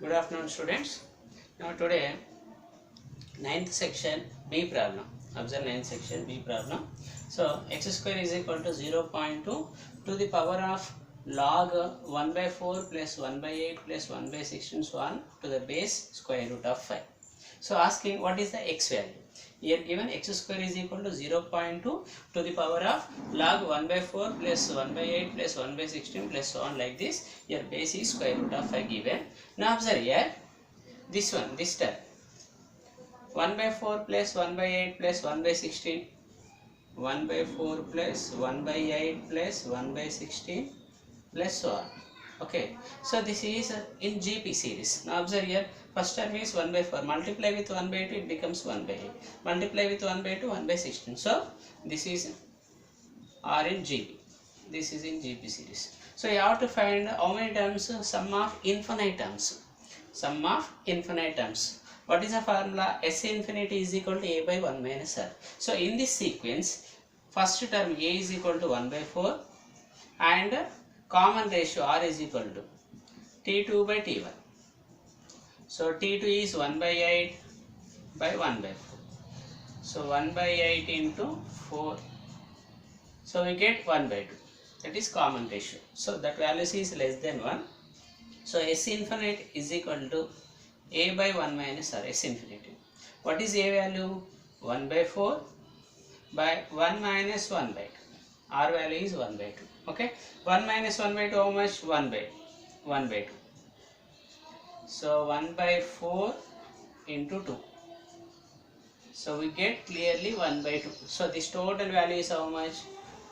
Good afternoon, students. Now today, ninth section B problem. Observe ninth section B problem. So x square is equal to 0.2 to the power of log 1 by 4 plus 1 by 8 plus 1 by 16 so on to the base square root of 5. So asking what is the x value. Here given x square is equal to 0.2 to the power of log 1 by 4 plus 1 by 8 plus 1 by 16 plus so on like this. Here base is square root of 5 given. Now observe here this one, this term 1 by 4 plus 1 by 8 plus 1 by 16, 1 by 4 plus 1 by 8 plus 1 by 16 plus so on. Okay, so this is in GP series. Now observe here, first term is 1 by 4, multiply with 1 by 2, it becomes 1 by 8, multiply with 1 by 2, 1 by 16. So this is R in GP, this is in GP series. So you have to find how many terms, sum of infinite terms. Sum of infinite terms. What is the formula? S infinity is equal to A by 1 minus R. So in this sequence, first term A is equal to 1 by 4 and common ratio R is equal to T2 by T1. So T2 is 1 by 8 by 1 by 4. So 1 by 8 into 4. So we get 1 by 2. That is common ratio. So that value is less than 1. So S infinite is equal to A by 1 minus R, S infinity. What is A value? 1 by 4 by 1 minus 1 by 2. R value is 1 by 2. Okay. 1 minus 1 by 2 how much? 1 by 2. So 1 by 4 into 2. So we get clearly 1 by 2. So this total value is how much?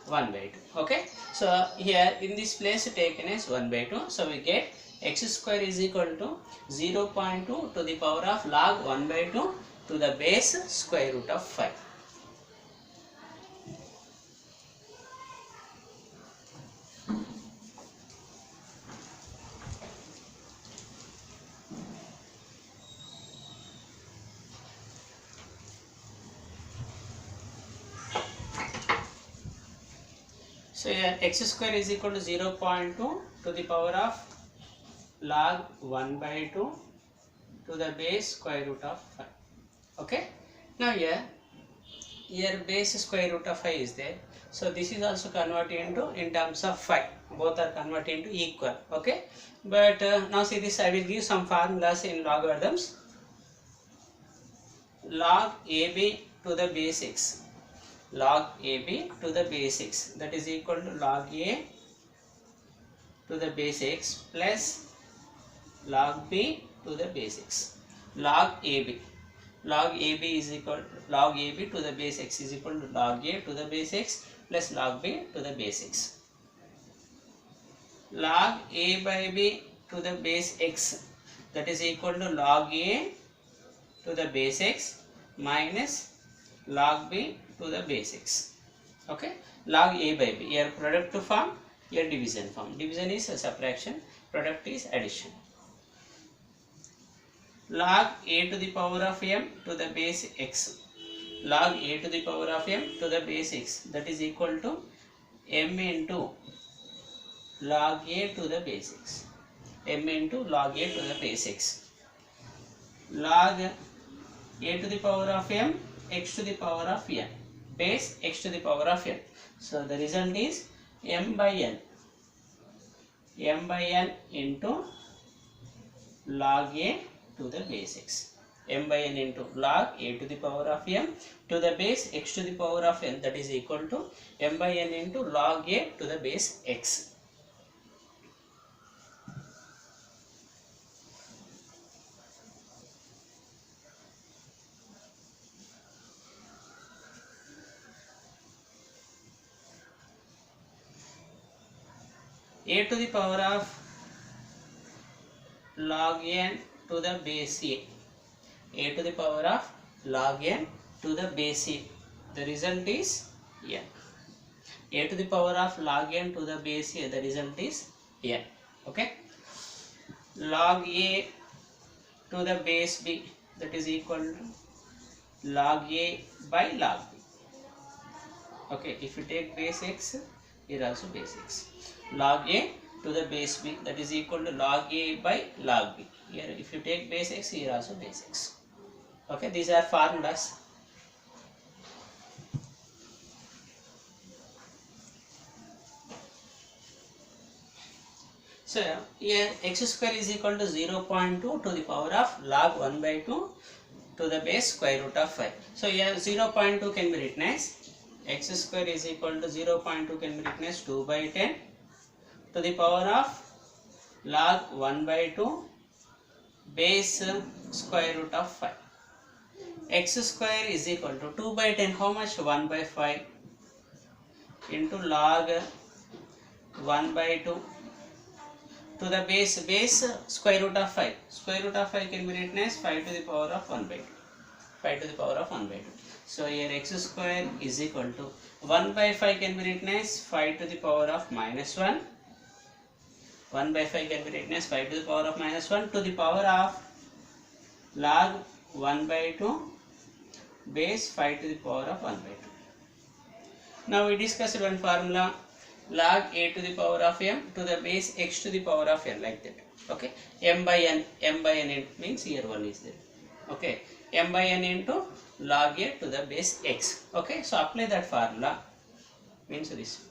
1 by 2. Okay. So here in this place taken as 1 by 2. So we get x square is equal to 0.2 to the power of log 1 by 2 to the base square root of 5. So here x square is equal to 0.2 to the power of log 1 by 2 to the base square root of 5. Okay. Now here base square root of 5 is there. So this is also converted into in terms of 5. Both are converted into equal. Okay. But now see this, I will give some formulas in logarithms. Log AB to the base x. Log AB to the base x, that is equal to log A to the base x plus log B to the base x. Log AB. Log AB is equal to log AB to the base x is equal to log A to the base x plus log B to the base x. Log A by B to the base x, that is equal to log A to the base x minus log B to the base x. Okay. Log A by B. Here product form, here division form. Division is a subtraction, product is addition. Log A to the power of m to the base x. Log A to the power of m to the base x, that is equal to m into log A to the base x. M into log A to the base x. Log A to the power of m, x to the power of n. Base x to the power of n. So the result is m by n. M by n into log A to the base x. M by n into log A to the power of m to the base x to the power of n, that is equal to m by n into log A to the base x. A to the power of log n to the base A. A to the power of log n to the base A. The result is n. A to the power of log n to the base A. The result is n. Okay. Log A to the base B, that is equal to log A by log B. Okay. If you take base x, here also base x. Log A to the base b, that is equal to log a by log b. Here if you take base x, here also base x. Okay, these are formulas. So here x square is equal to 0.2 to the power of log 1 by 2 to the base square root of 5. So here 0.2 can be written as x square is equal to 0.2 can be written as 2 by 10 to the power of log 1 by 2 base square root of 5. X square is equal to 2 by 10, how much? 1 by 5 into log 1 by 2 to the base square root of 5. Square root of 5 can be written as 5 to the power of 1 by 2. 5 to the power of 1 by 2. So here x square is equal to 1 by 5 can be written as 5 to the power of minus 1. 1 by 5 can be written as 5 to the power of minus 1 to the power of log 1 by 2 base 5 to the power of 1 by 2. Now we discussed one formula, log a to the power of m to the base x to the power of n, like that. Okay, m by n it means here 1 is there. Okay, m by n into log a to the base x. Okay, so apply that formula, means this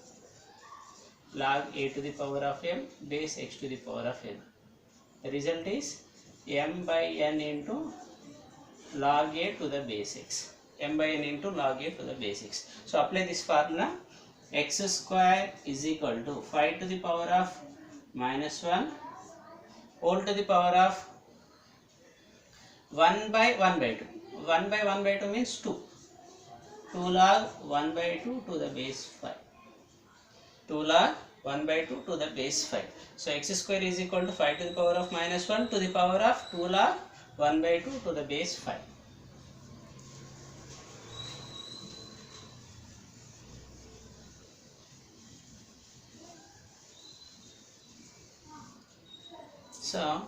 log a to the power of m base x to the power of n. The result is m by n into log a to the base x. M by n into log a to the base x. So apply this formula, x square is equal to 5 to the power of minus 1 whole to the power of 1 by 1 by 2. 1 by 1 by 2 means 2. 2 log 1 by 2 to the base 5. 2 log 1 by 2 to the base 5. So x square is equal to 5 to the power of minus 1 to the power of 2 log 1 by 2 to the base 5. So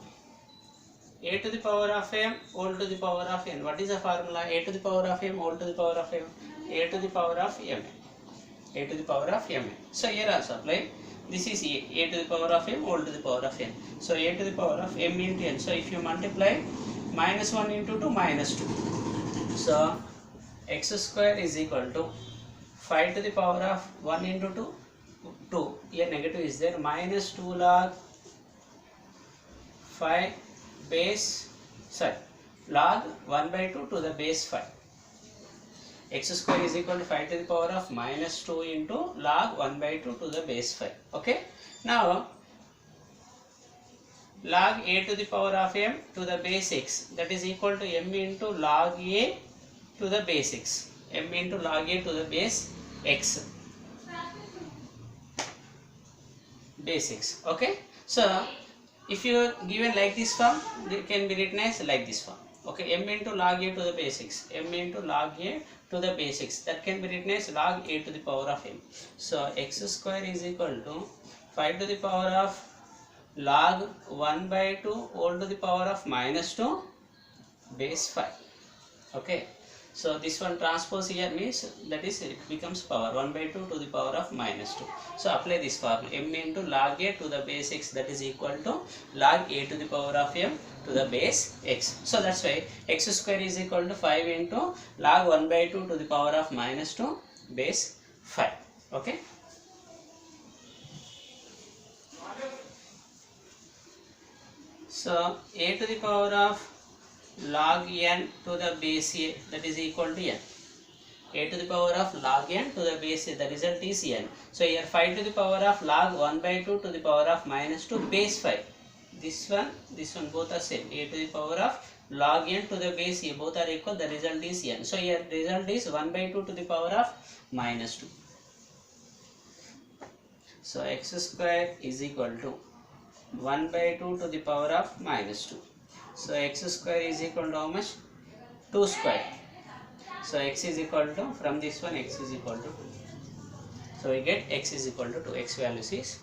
a to the power of m whole to the power of n. What is the formula? A to the power of m whole to the power of m. A to the power of m. A to the power of m. So here also apply. This is a to the power of m whole to the power of n. So a to the power of m into n. So if you multiply minus 1 into 2 minus 2. So x square is equal to 5 to the power of 1 into 2. 2. Here negative is there. Minus 2 log 5 base, log 1 by 2 to the base 5. X square is equal to 5 to the power of minus 2 into log 1 by 2 to the base 5. Okay. Now log a to the power of m to the base x, that is equal to m into log a to the base x. M into log a to the base x. Base x. Okay. So if you are given like this form, it can be written as like this form. Okay, m into log a to the base x, m into log a to the base x, that can be written as log a to the power of m. So x square is equal to 5 to the power of log 1 by 2 whole to the power of minus 2 base 5. Okay, so this one transpose here means that is it becomes power 1 by 2 to the power of minus 2. So apply this formula, m into log a to the base x, that is equal to log a to the power of m to the base x. So that's why x square is equal to 5 into log 1 by 2 to the power of minus 2 base 5. Okay. So a to the power of log n to the base a, that is equal to n. A to the power of log n to the base a, the result is n. So here 5 to the power of log 1 by 2 to the power of minus 2 base 5. This one both are same. A to the power of log n to the base a, both are equal, the result is n. So here result is 1 by 2 to the power of minus 2. So x square is equal to 1 by 2 to the power of minus 2. So x square is equal to how much? 2 square. So x is equal to, from this one x is equal to 2. So we get x is equal to 2. X value is